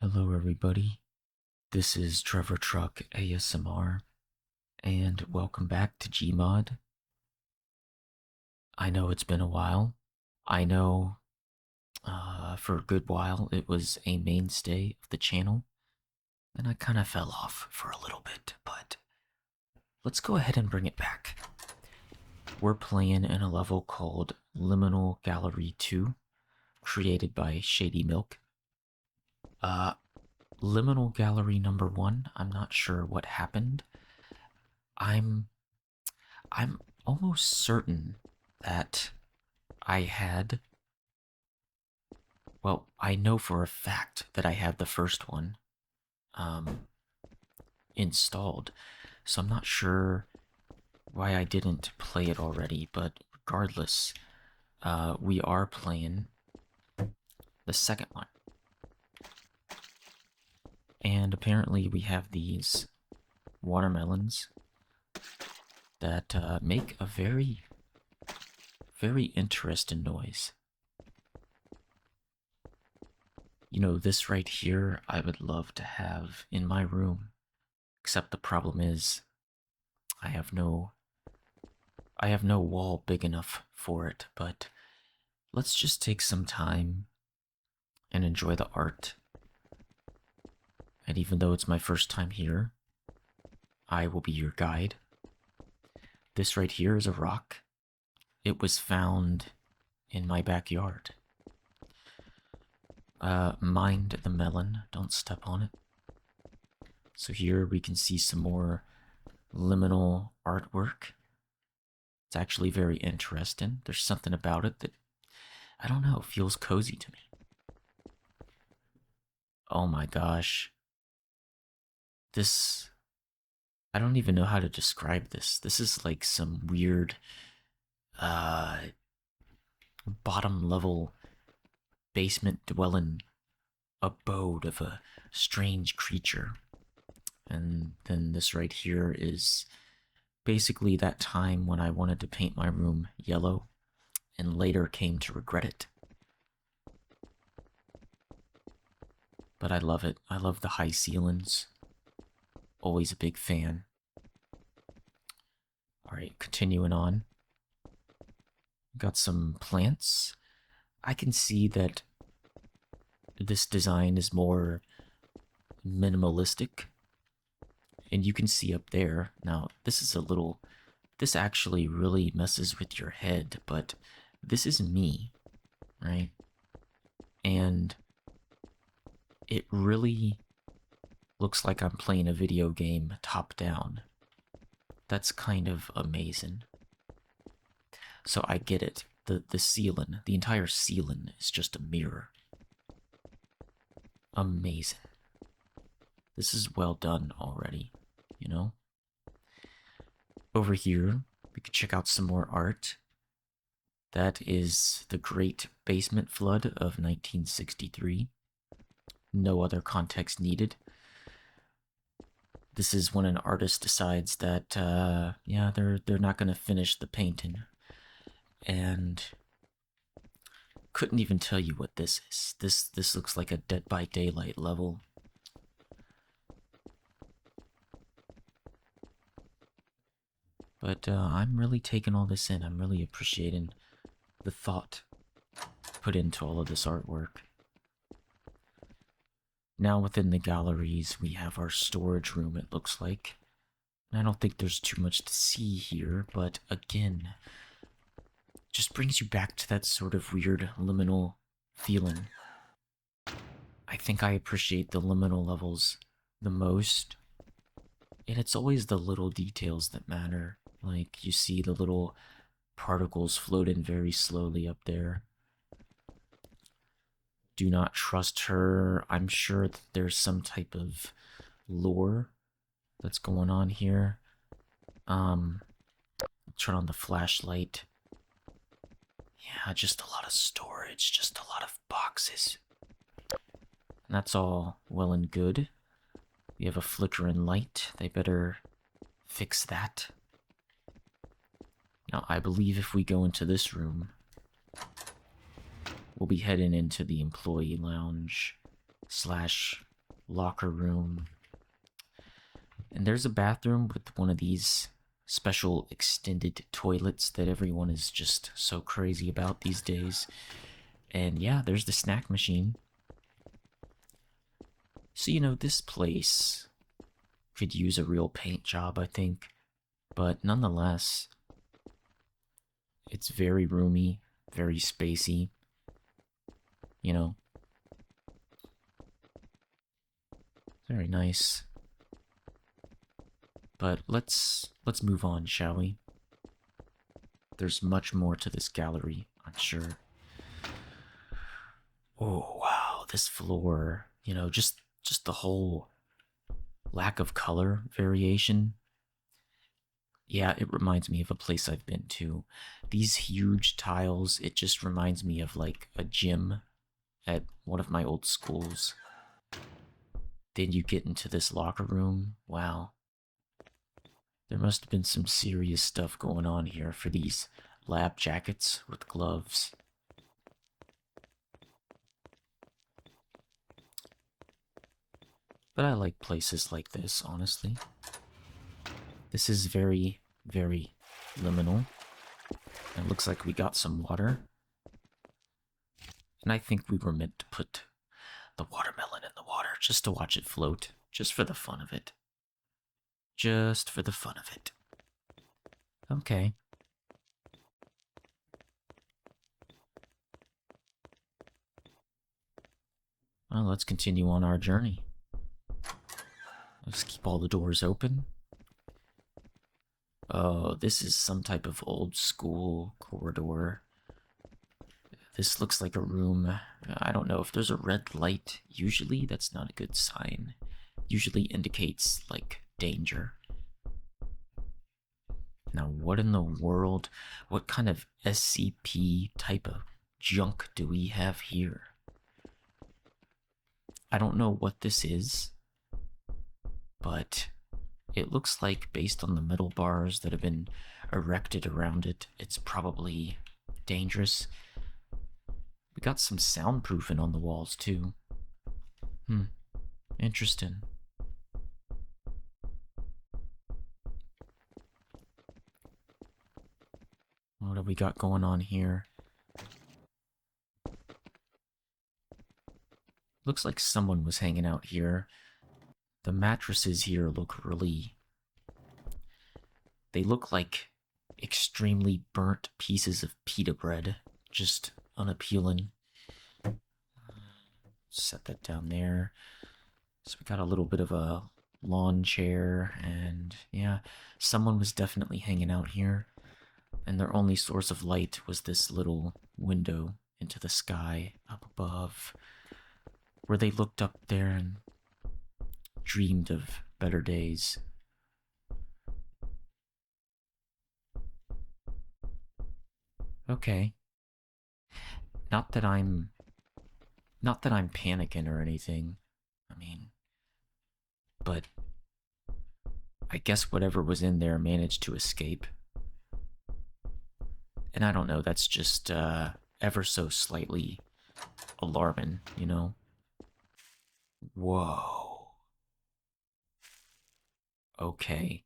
Hello, everybody. This is Trevor Truck ASMR, and welcome back to GMOD. I know it's been a while. I know for a good while it was a mainstay of the channel, and I kind of fell off for a little bit, but let's go ahead and bring it back. We're playing in a level called Liminal Gallery 2, created by ShadyMilk. Liminal Gallery number 1, I'm not sure what happened. I'm I'm almost certain that I had, well, I know for a fact that I had the first one um, installed, so I'm not sure why I didn't play it already, but regardless, we are playing the second one. And apparently we have these watermelons that make a very, very interesting noise. You know, this right here, I would love to have in my room. Except the problem is, I have no wall big enough for it, but let's just take some time and enjoy the art. And even though it's my first time here, I will be your guide. This right here is a rock. It was found in my backyard. Mind the melon, don't step on it. So here we can see some more liminal artwork. It's actually very interesting. There's something about it that, I don't know, feels cozy to me. Oh my gosh. This, I don't even know how to describe this. This is like some weird, bottom level basement dwelling abode of a strange creature. And then this right here is basically that time when I wanted to paint my room yellow and later came to regret it. But I love it. I love the high ceilings. Always a big fan. Alright, continuing on. Got some plants. I can see that this design is more minimalistic. And you can see up there, now this is a little, this actually really messes with your head, but this is me, right? And it really looks like I'm playing a video game top down. That's kind of amazing. So I get it. The ceiling, the entire ceiling is just a mirror. Amazing. This is well done already, you know? Over here, we could check out some more art. That is the Great Basement Flood of 1963. No other context needed. This is when an artist decides that, yeah, they're not gonna finish the painting. And couldn't even tell you what this is. This looks like a Dead by Daylight level. But I'm really taking all this in. I'm really appreciating the thought put into all of this artwork. Now within the galleries, we have our storage room, it looks like. And I don't think there's too much to see here, but again, just brings you back to that sort of weird liminal feeling. I think I appreciate the liminal levels the most. And it's always the little details that matter. Like, you see the little particles float in very slowly up there. Do not trust her. I'm sure that there's some type of lore that's going on here. Turn on the flashlight. Yeah, just a lot of storage, just a lot of boxes. And that's all well and good. We have a flickering light. They better fix that. Now, I believe if we go into this room, we'll be heading into the employee lounge slash locker room. And there's a bathroom with one of these special extended toilets that everyone is just so crazy about these days. And yeah, there's the snack machine. So, you know, this place could use a real paint job, I think. But nonetheless, it's very roomy, very spacey. You know, very nice. But let's move on, shall we? There's much more to this gallery, I'm sure. Oh wow, this floor, you know, just the whole lack of color variation. Yeah, it reminds me of a place I've been to. These huge tiles, it just reminds me of like a gym at one of my old schools. Then you get into this locker room. Wow. There must have been some serious stuff going on here for these lab jackets with gloves. But I like places like this, honestly. This is very, very liminal. It looks like we got some water. And I think we were meant to put the watermelon in the water just to watch it float, just for the fun of it. Just for the fun of it. Okay. Well, let's continue on our journey. Let's keep all the doors open. Oh, this is some type of old school corridor. This looks like a room. I don't know if there's a red light. Usually that's not a good sign. Usually indicates, like, danger. Now, what in the world? What kind of SCP type of junk do we have here? I don't know what this is, but it looks like, based on the metal bars that have been erected around it, it's probably dangerous. We got some soundproofing on the walls, too. Interesting. What have we got going on here? Looks like someone was hanging out here. The mattresses here look really... They look like extremely burnt pieces of pita bread. Just unappealing. Set that down there. So we got a little bit of a lawn chair, and yeah, someone was definitely hanging out here. And their only source of light was this little window into the sky up above, where they looked up there and dreamed of better days. Okay. Not that I'm panicking or anything. I mean, but I guess whatever was in there managed to escape. And I don't know, that's just ever so slightly alarming, you know? Whoa. Okay.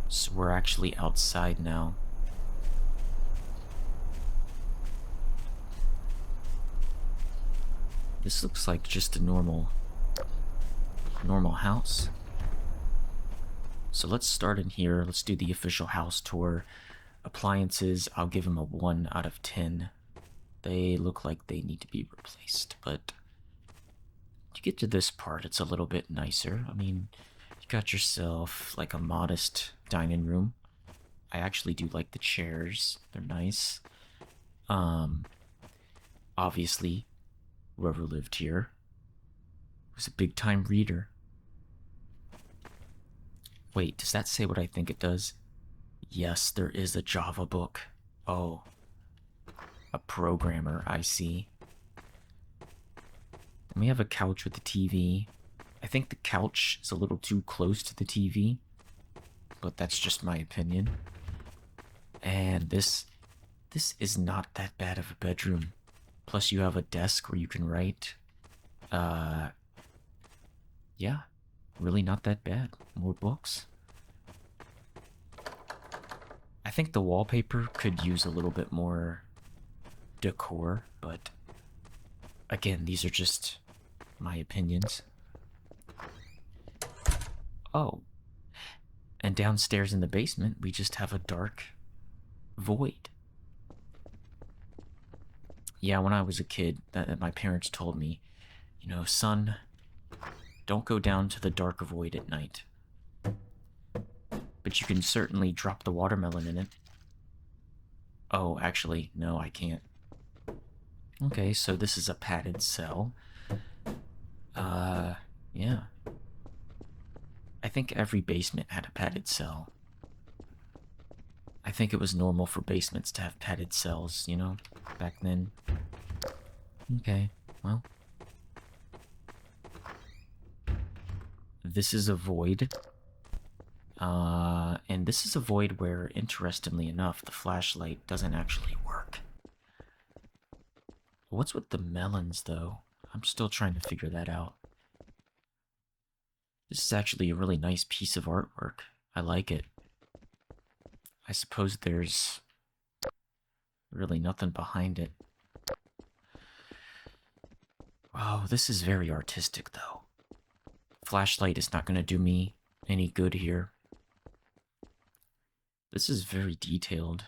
So we're actually outside now. This looks like just a normal house. So let's start in here. Let's do the official house tour. Appliances, I'll give them a 1 out of 10. They look like they need to be replaced, but to get to this part, it's a little bit nicer. I mean, you got yourself like a modest dining room. I actually do like the chairs. They're nice. Obviously, whoever lived here was a big-time reader. Wait, does that say what I think it does? Yes, there is a Java book. Oh, a programmer, I see. And we have a couch with a TV. I think the couch is a little too close to the TV, but that's just my opinion. And this This is not that bad of a bedroom. Plus you have a desk where you can write. Yeah, really not that bad. More books. I think the wallpaper could use a little bit more decor, but again, these are just my opinions. Oh, and downstairs in the basement, we just have a dark void. Yeah, when I was a kid, my parents told me, you know, son, don't go down to the dark void at night. But you can certainly drop the watermelon in it. Oh, actually, no, I can't. Okay, so this is a padded cell. Yeah. I think every basement had a padded cell. I think it was normal for basements to have padded cells, you know, back then. Okay, well. This is a void. And this is a void where, interestingly enough, the flashlight doesn't actually work. What's with the melons, though? I'm still trying to figure that out. This is actually a really nice piece of artwork. I like it. I suppose there's really nothing behind it. Wow, this is very artistic, though. Flashlight is not going to do me any good here. This is very detailed.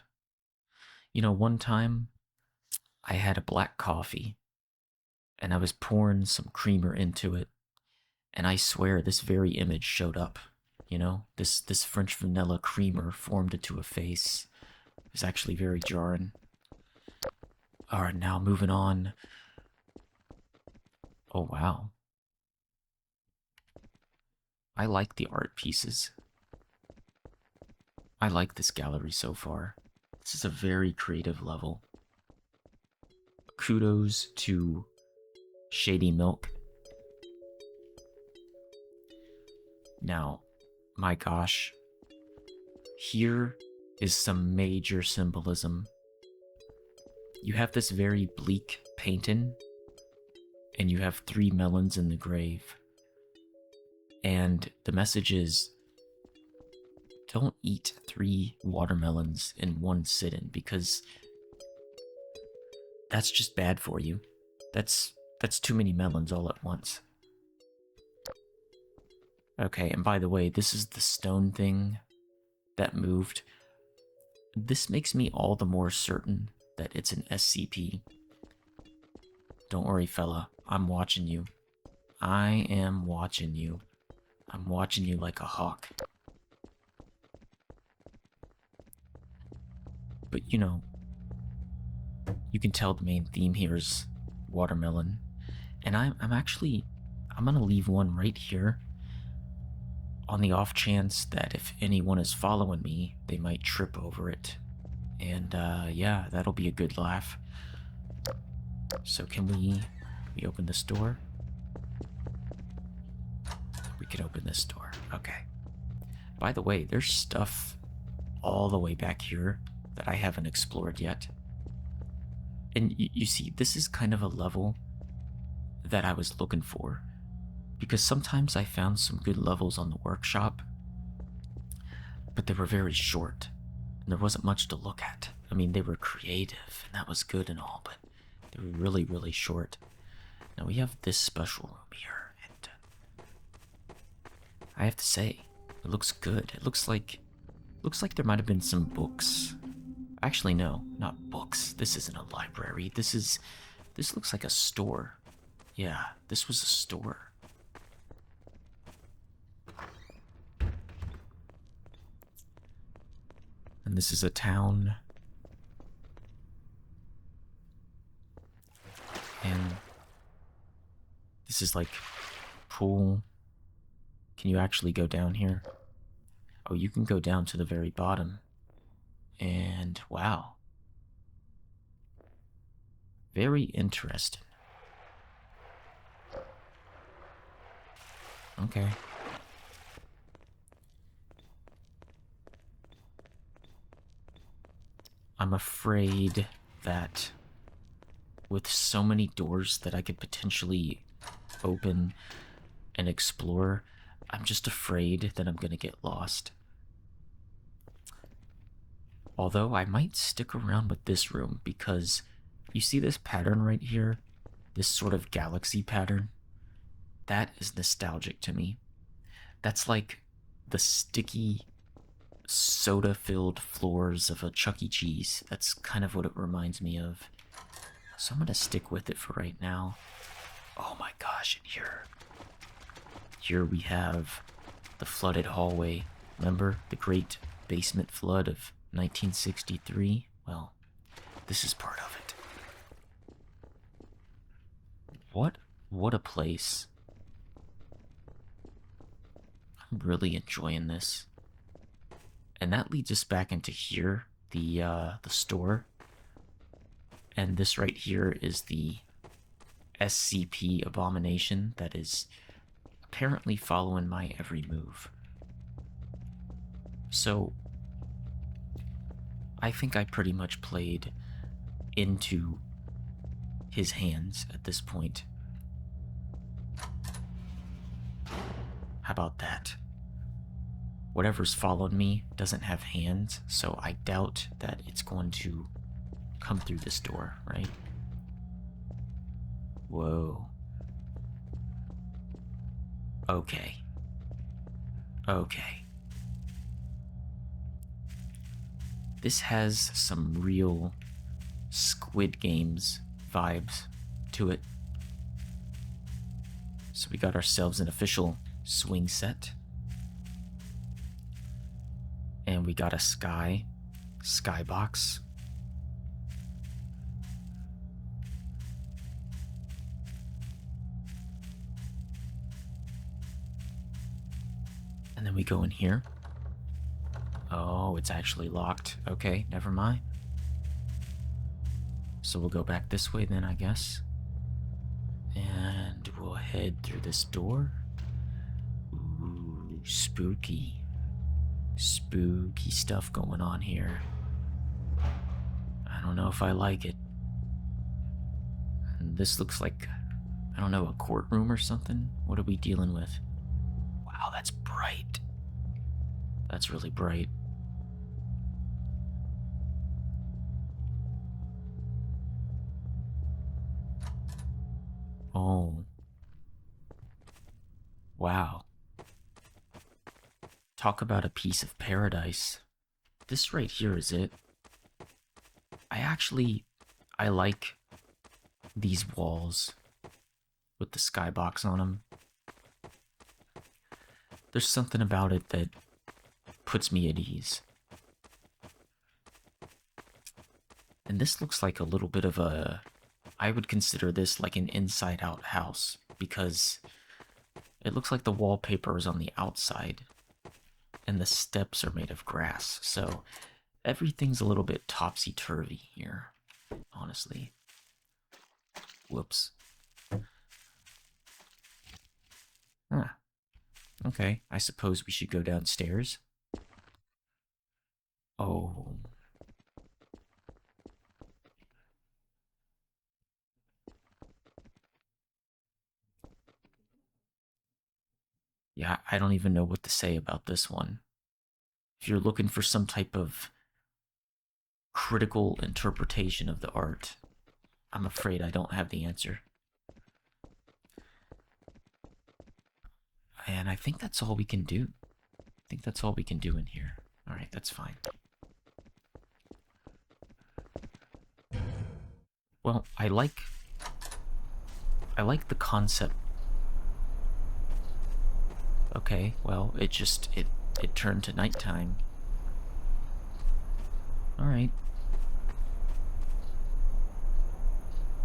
You know, one time I had a black coffee and I was pouring some creamer into it, and I swear this very image showed up. You know, this French vanilla creamer formed into a face. It was actually very jarring. Alright, now moving on. Oh, wow. I like the art pieces. I like this gallery so far. This is a very creative level. Kudos to ShadyMilk. Now, my gosh, here is some major symbolism. You have this very bleak painting, and you have 3 melons in the grave. And the message is, don't eat 3 watermelons in one sitting, because that's just bad for you. That's too many melons all at once. Okay, and by the way, this is the stone thing that moved. This makes me all the more certain that it's an SCP. Don't worry, fella. I'm watching you. I am watching you. I'm watching you like a hawk. But, you know, you can tell the main theme here is watermelon. And I'm gonna leave one right here on the off chance that if anyone is following me, they might trip over it. And, yeah, that'll be a good laugh. So can we open this door? We can open this door. Okay. By the way, there's stuff all the way back here that I haven't explored yet. And you see, this is kind of a level that I was looking for, because sometimes I found some good levels on the workshop, but they were very short, and there wasn't much to look at. I mean, they were creative, and that was good and all, but they were really, really short. Now we have this special room here, and I have to say, it looks good. It looks like there might have been some books. Actually, no, not books. This isn't a library. This looks like a store. Yeah, this was a store. And this is a town. And this is like pool. Can you actually go down here? Oh, you can go down to the very bottom. And wow. Very interesting. Okay. I'm afraid that with so many doors that I could potentially open and explore, I'm just afraid that I'm gonna get lost. Although I might stick around with this room because you see this pattern right here? This sort of galaxy pattern? That is nostalgic to me. That's like the sticky, soda-filled floors of a Chuck E. Cheese. That's kind of what it reminds me of. So I'm gonna stick with it for right now. Oh my gosh, and here we have the flooded hallway. Remember the great basement flood of 1963? Well, this is part of it. What a place. I'm really enjoying this. And that leads us back into here, the store. And this right here is the SCP abomination that is apparently following my every move. So, I think I pretty much played into his hands at this point. How about that? Whatever's followed me doesn't have hands, so I doubt that it's going to come through this door, right? Whoa. Okay. Okay. This has some real Squid Games vibes to it. So we got ourselves an official swing set. And we got a skybox. And then we go in here. Oh, it's actually locked. Okay, never mind. So we'll go back this way then, I guess. And we'll head through this door. Ooh, spooky. Spooky stuff going on here. I don't know if I like it. And this looks like, I don't know, a courtroom or something? What are we dealing with? Wow, that's bright. That's really bright. Oh. Wow. Talk about a piece of paradise. This right here is it. I like these walls with the skybox on them. There's something about it that puts me at ease. And this looks like a little bit of a... I would consider this like an inside-out house, because it looks like the wallpaper is on the outside, and the steps are made of grass, so everything's a little bit topsy-turvy here, honestly. Whoops. Huh. Okay, I suppose we should go downstairs. Oh. Yeah, I don't even know what to say about this one. If you're looking for some type of critical interpretation of the art, I'm afraid I don't have the answer. And I think that's all we can do. I think that's all we can do in here. Alright, that's fine. Well, I like the concept. Okay, well, it turned to nighttime. Alright.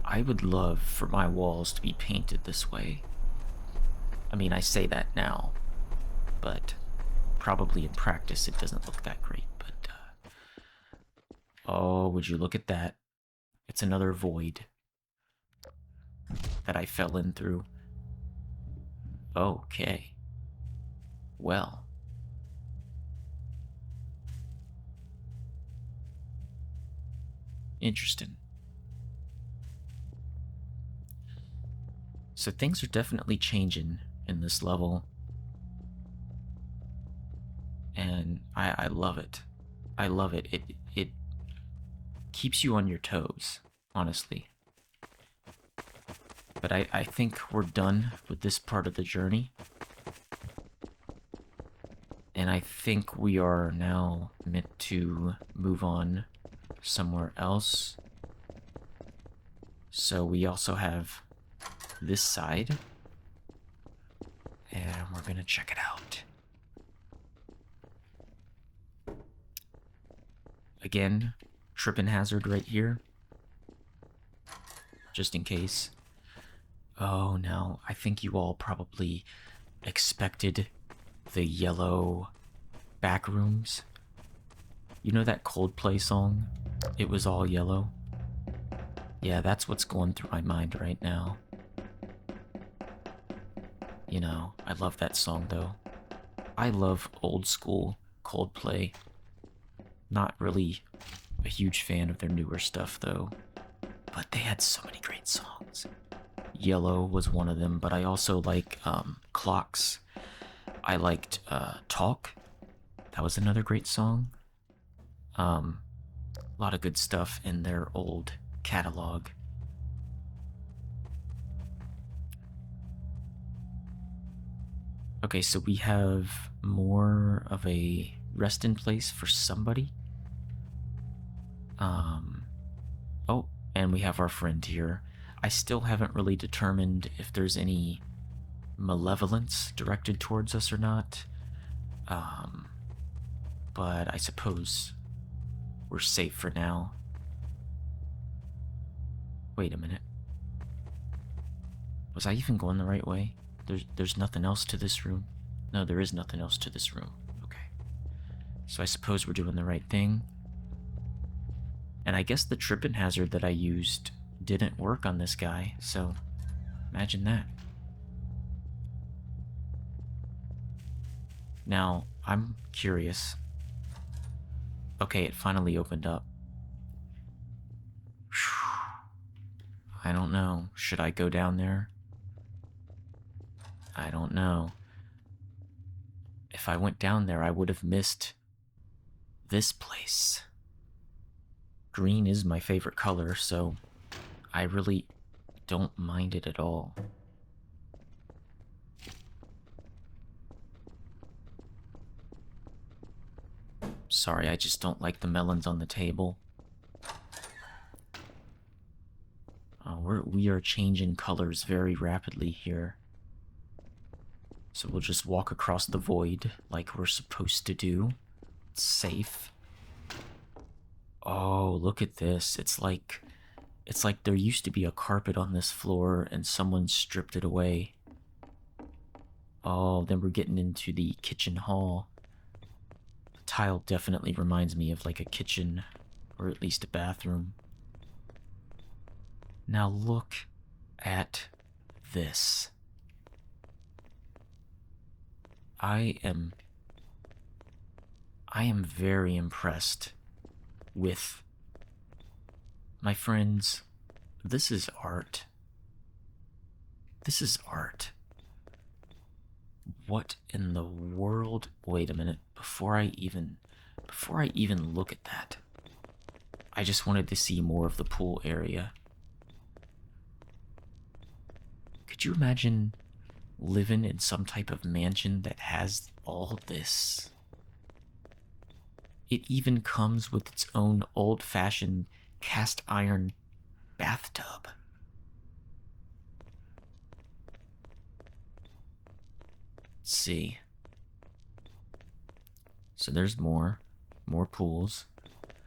I would love for my walls to be painted this way. I mean, I say that now, but probably in practice it doesn't look that great, but, oh, would you look at that? It's another void that I fell in through. Okay. Well. Interesting. So things are definitely changing in this level. And I love it. I love it. It keeps you on your toes, honestly. But I think we're done with this part of the journey. And I think we are now meant to move on somewhere else. So we also have this side. And we're gonna check it out. Again, tripping hazard right here. Just in case. Oh no, I think you all probably expected the yellow back rooms. You know that Coldplay song? It was all yellow. Yeah, that's what's going through my mind right now. You know, I love that song though. I love old school Coldplay. Not really a huge fan of their newer stuff though, but they had so many great songs. Yellow was one of them, but I also like Clocks. I liked Talk. That was another great song. A lot of good stuff in their old catalog. Okay, so we have more of a rest-in place for somebody. Oh, and we have our friend here. I still haven't really determined if there's any malevolence directed towards us or not. But I suppose we're safe for now. Wait a minute. Was I even going the right way? There's nothing else to this room. No, there is nothing else to this room. Okay. So I suppose we're doing the right thing. And I guess the tripping hazard that I used didn't work on this guy, so imagine that. Now, I'm curious. Okay, it finally opened up. I don't know. Should I go down there? I don't know. If I went down there, I would have missed this place. Green is my favorite color, so I really don't mind it at all. Sorry, I just don't like the melons on the table. We are changing colors very rapidly here. So we'll just walk across the void like we're supposed to do. It's safe. Oh, look at this. It's like there used to be a carpet on this floor and someone stripped it away. Oh, then we're getting into the kitchen hall. The tile definitely reminds me of like a kitchen, or at least a bathroom. Now look at this. I am very impressed with my friends. This is art. This is art. What in the world? Wait a minute. Before I even look at that, I just wanted to see more of the pool area. Could you imagine living in some type of mansion that has all this? It even comes with its own old-fashioned cast iron bathtub. Let's see. So there's more pools.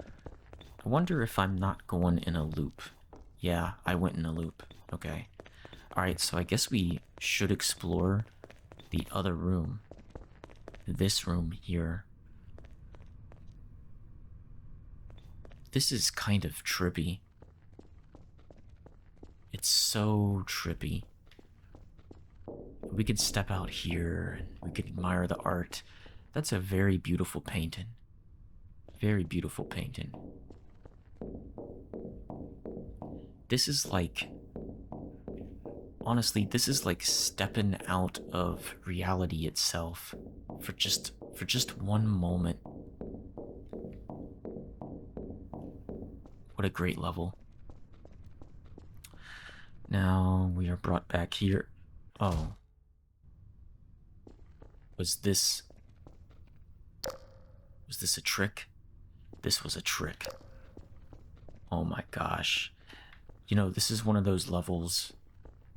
I wonder if I'm not going in a loop. Yeah, I went in a loop. Okay. Alright, so I guess we should explore the other room. This room here. This is kind of trippy. It's so trippy. We could step out here and we could admire the art. That's a very beautiful painting. Very beautiful painting. This is like, honestly, this is like stepping out of reality itself for just one moment. What a great level. Now we are brought back here. Oh. Was this a trick? This was a trick. Oh my gosh. You know, this is one of those levels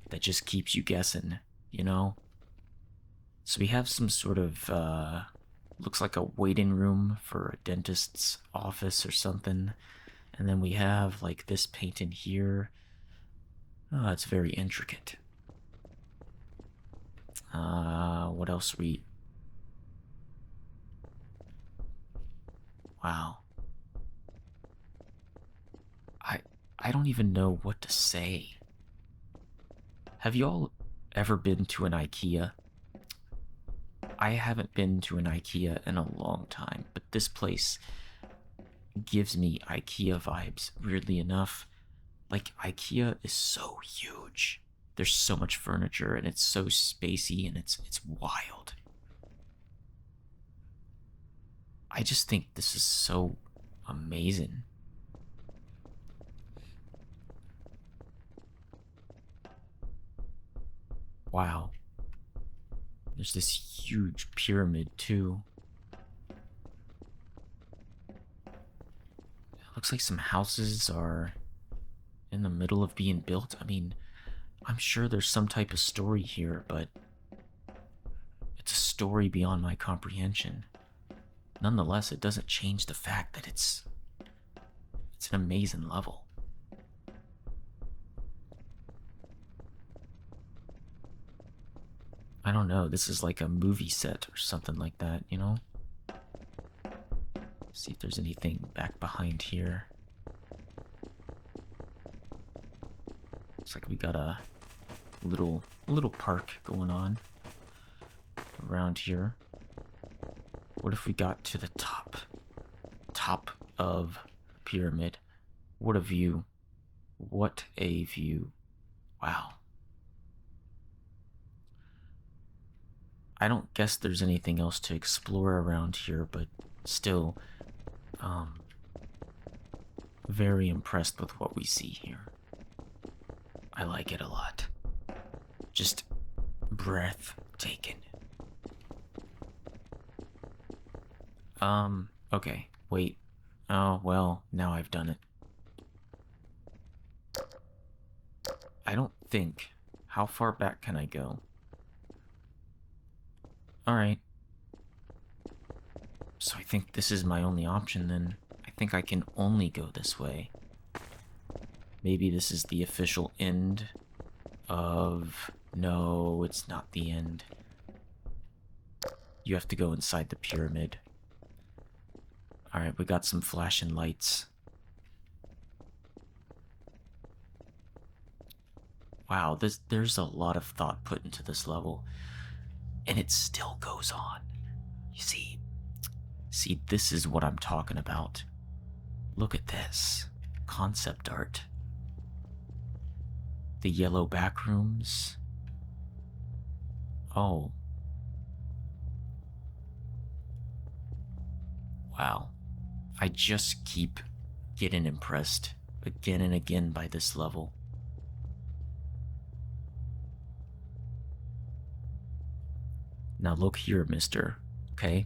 that just keeps you guessing, you know? So we have some sort of, looks like a waiting room for a dentist's office or something. And then we have, like, this painting here. Oh, it's very intricate. What else Wow. I don't even know what to say. Have you all ever been to an IKEA? I haven't been to an IKEA in a long time, but this place gives me IKEA vibes, weirdly enough. Like, IKEA is so huge. There's so much furniture, and it's so spacey, and it's wild. I just think this is so amazing. Wow. There's this huge pyramid, too. It looks like some houses are in the middle of being built. I mean, I'm sure there's some type of story here, but it's a story beyond my comprehension. Nonetheless, it doesn't change the fact that it's an amazing level. I don't know, this is like a movie set or something like that, you know? See if there's anything back behind here. Looks like we got a little park going on around here. What if we got to the top of pyramid? What a view. What a view. Wow. I don't guess there's anything else to explore around here, but still, very impressed with what we see here. I like it a lot. Just breathtaking. Okay, wait. Oh, well, now I've done it. I don't think. How far back can I go? Alright. So I think this is my only option then. I think I can only go this way. Maybe this is the official end of... No, it's not the end. You have to go inside the pyramid. Alright, we got some flashing lights. Wow, there's a lot of thought put into this level. And it still goes on. You see, this is what I'm talking about. Look at this. Concept art. The yellow back rooms. Oh. Wow. I just keep getting impressed again and again by this level. Now look here, mister, okay?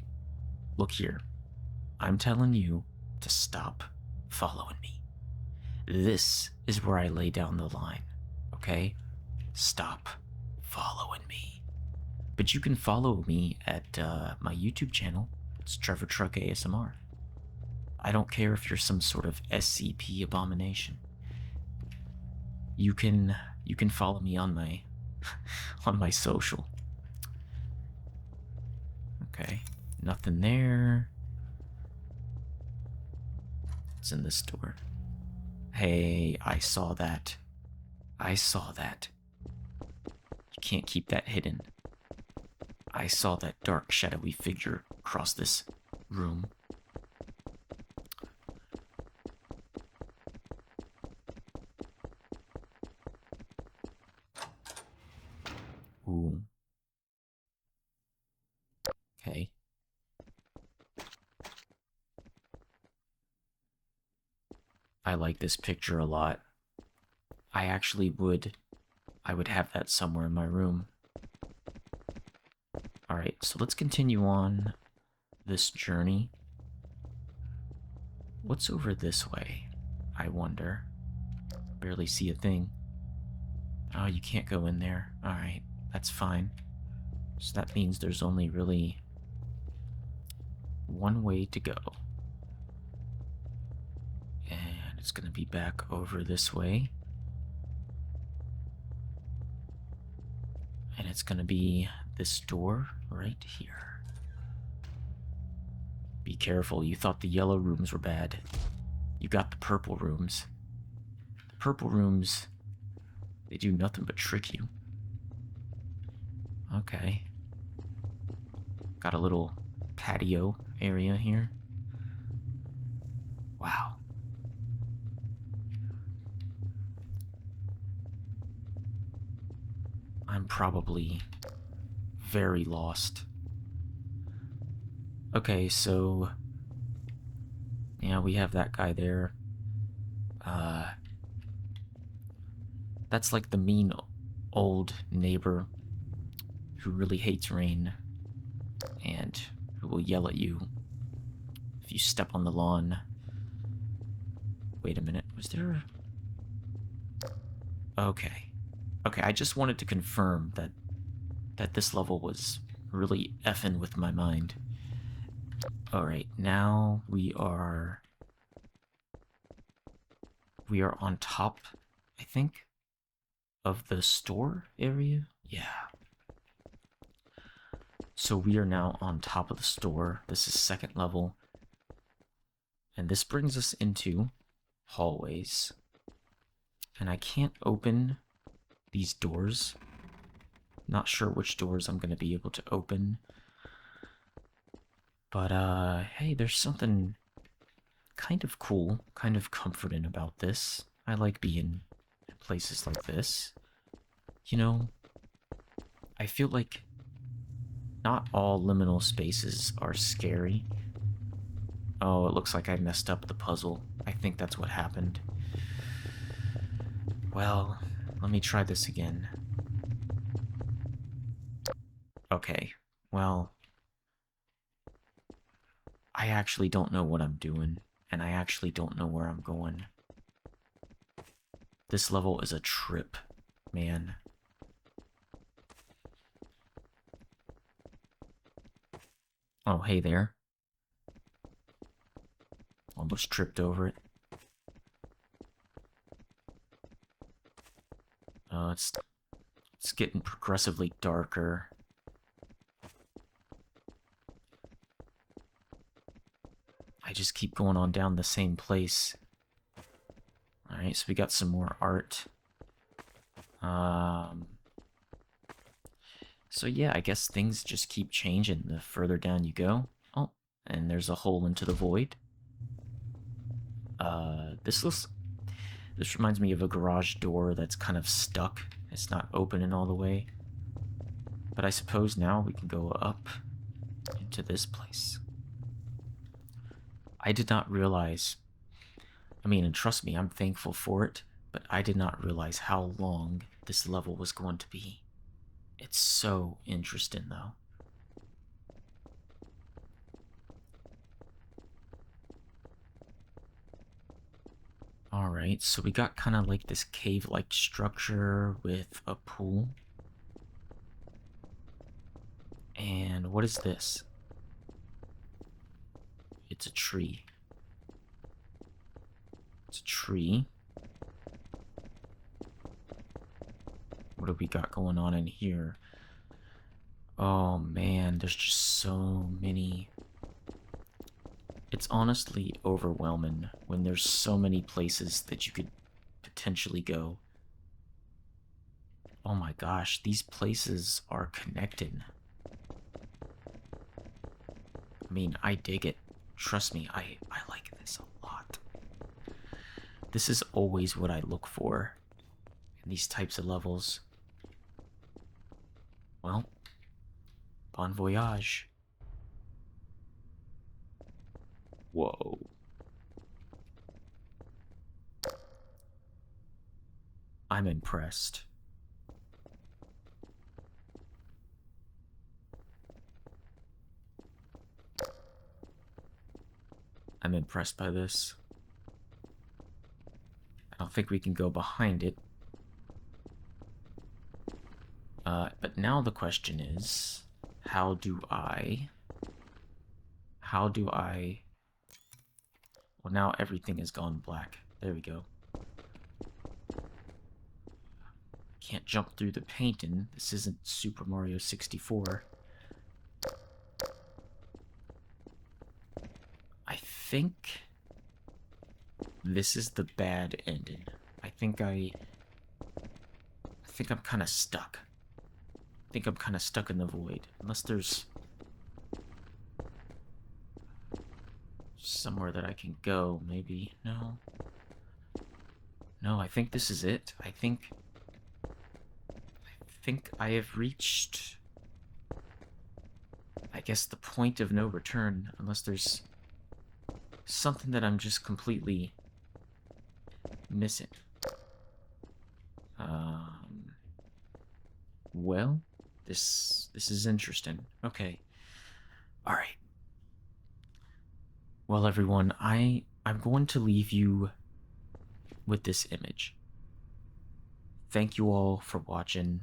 Look here. I'm telling you to stop following me. This is where I lay down the line, okay? Stop following me. But you can follow me at my YouTube channel. It's Trevor Truck ASMR. I don't care if you're some sort of SCP abomination. You can follow me on my on my social. Okay, nothing there. What's in this door? Hey, I saw that. I saw that. You can't keep that hidden. I saw that dark, shadowy figure across this room. Ooh. Okay. I like this picture a lot. I would have that somewhere in my room. Alright, so let's continue on this journey. What's over this way? I wonder. Barely see a thing. Oh, you can't go in there. Alright, that's fine. So that means there's only really one way to go. And it's gonna be back over this way. And it's gonna be this door right here. Be careful, you thought the yellow rooms were bad. You got the purple rooms. The purple rooms, they do nothing but trick you. Okay. Got a little patio area here. Wow. I'm probably very lost. Okay, so yeah, we have that guy there. That's like the mean old neighbor who really hates rain and who will yell at you if you step on the lawn. Wait a minute, was there... Okay. Okay, I just wanted to confirm that this level was really effing with my mind. Alright, now we are on top, I think, of the store area? Yeah. So we are now on top of the store. This is second level. And this brings us into hallways. And I can't open these doors. Not sure which doors I'm going to be able to open. But, hey, there's something kind of cool, kind of comforting about this. I like being in places like this. You know, I feel like not all liminal spaces are scary. Oh, it looks like I messed up the puzzle. I think that's what happened. Well, let me try this again. Okay, well, I actually don't know what I'm doing, and I actually don't know where I'm going. This level is a trip, man. Oh, hey there. Almost tripped over it. It's getting progressively darker. I just keep going on down the same place. Alright, so we got some more art. So yeah, I guess things just keep changing the further down you go. Oh, and there's a hole into the void. This reminds me of a garage door that's kind of stuck. It's not opening all the way. But I suppose now we can go up into this place. I did not realize... I mean, and trust me, I'm thankful for it, but I did not realize how long this level was going to be. It's so interesting, though. Alright, so we got kind of like this cave-like structure with a pool. And what is this? It's a tree. It's a tree. What do we got going on in here? Oh man, there's just so many. It's honestly overwhelming when there's so many places that you could potentially go. Oh my gosh, these places are connected. I mean, I dig it. Trust me, I like this a lot. This is always what I look for in these types of levels. Well, bon voyage. Whoa. I'm impressed. I'm impressed by this. I don't think we can go behind it. But now the question is, how do I... Well, now everything has gone black. There we go. Can't jump through the painting. This isn't Super Mario 64. I think this is the bad ending. I think I'm kind of stuck. I think I'm kind of stuck in the void. Unless there's somewhere that I can go, maybe. No. No, I think this is it. I think I have reached, I guess, the point of no return, unless there's something that I'm just completely missing. Well, this is interesting. Okay. All right. Well, everyone, I'm going to leave you with this image. Thank you all for watching,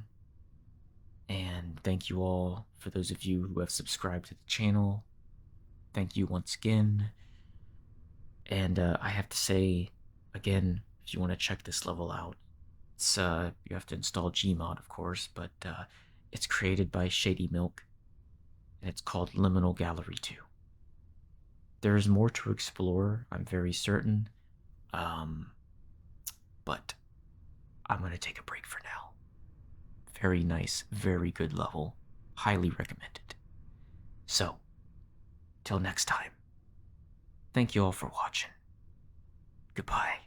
and thank you all for those of you who have subscribed to the channel. Thank you once again. And I have to say, again, if you want to check this level out, it's you have to install GMOD, of course, but it's created by ShadyMilk, and it's called Liminal Gallery 2. There is more to explore, I'm very certain, but I'm going to take a break for now. Very nice, very good level. Highly recommended. So, till next time, thank you all for watching. Goodbye.